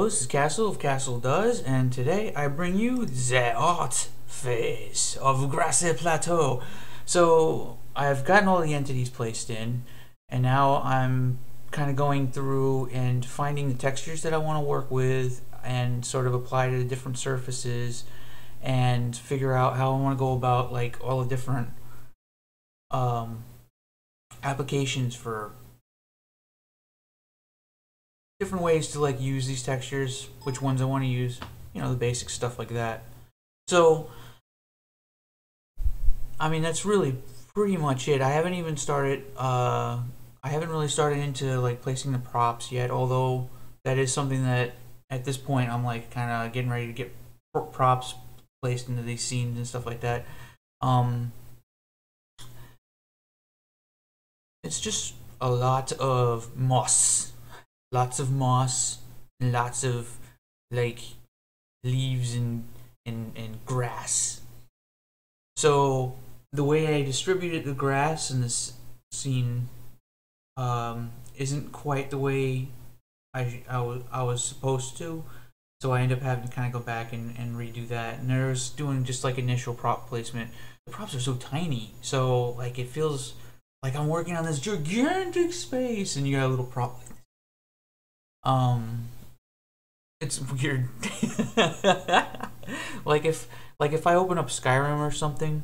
Hello, this is Castle of Castle Does, and today I bring you the art phase of Grassy Plateau. So, I've gotten all the entities placed in, and now I'm kind of going through and finding the textures that I want to work with and sort of apply to the different surfaces and figure out how I want to go about like all the different applications for different ways to like use these textures, which ones I want to use, you know, the basic stuff like that. So, I mean, that's really pretty much it. I haven't even started, I haven't really started into like placing the props yet, although that is something that at this point I'm like kind of getting ready to get props placed into these scenes and stuff like that. It's just a lot of moss. Lots of moss, and lots of like leaves and grass. So the way I distributed the grass in this scene isn't quite the way I was supposed to. So I end up having to kind of go back and redo that. And there's doing just like initial prop placement. The props are so tiny, so like it feels like I'm working on this gigantic space, and you got a little prop. It's weird. like if I open up Skyrim or something,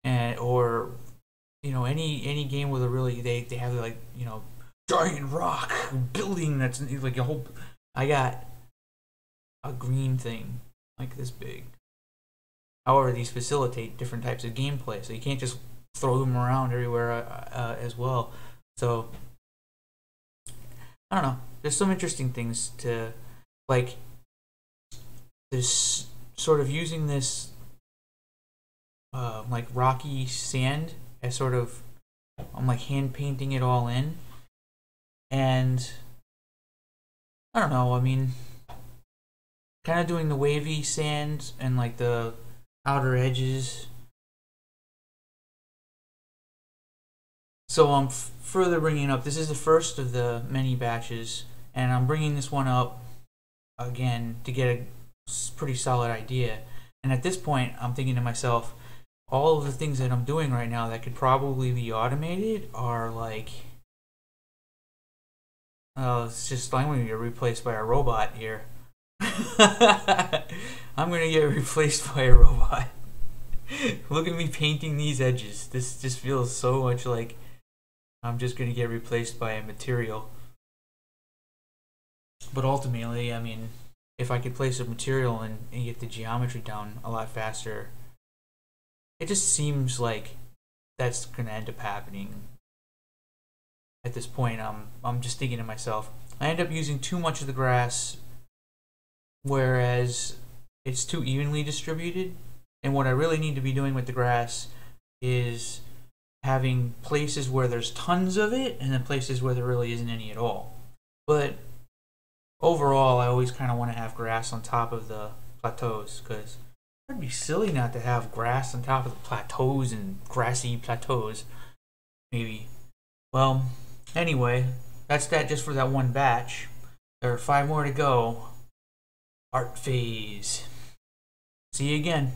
and or you know any game with a really they have like you know giant rock building that's like a whole. I got a green thing like this big. However, these facilitate different types of gameplay, so you can't just throw them around everywhere as well. So I don't know. There's some interesting things to like this sort of using this like rocky sand as sort of I'm like hand painting it all in, and I don't know, I mean kind of doing the wavy sand and like the outer edges. So I'm further bringing up, this is the first of the many batches, and I'm bringing this one up again to get a pretty solid idea. And at this point, I'm thinking to myself, all of the things that I'm doing right now that could probably be automated are like, it's just, I'm going to get replaced by a robot here. I'm going to get replaced by a robot. Look at me painting these edges. This just feels so much like I'm just going to get replaced by a material. But ultimately, I mean, if I could place a material and get the geometry down a lot faster, it just seems like that's going to end up happening. At this point, I'm just thinking to myself, I end up using too much of the grass, whereas it's too evenly distributed. And what I really need to be doing with the grass is having places where there's tons of it and then places where there really isn't any at all. But overall, I always kind of want to have grass on top of the plateaus, because it'd be silly not to have grass on top of the plateaus and grassy plateaus. Maybe. Well, anyway, that's that just for that one batch. There are 5 more to go. Art phase. See you again.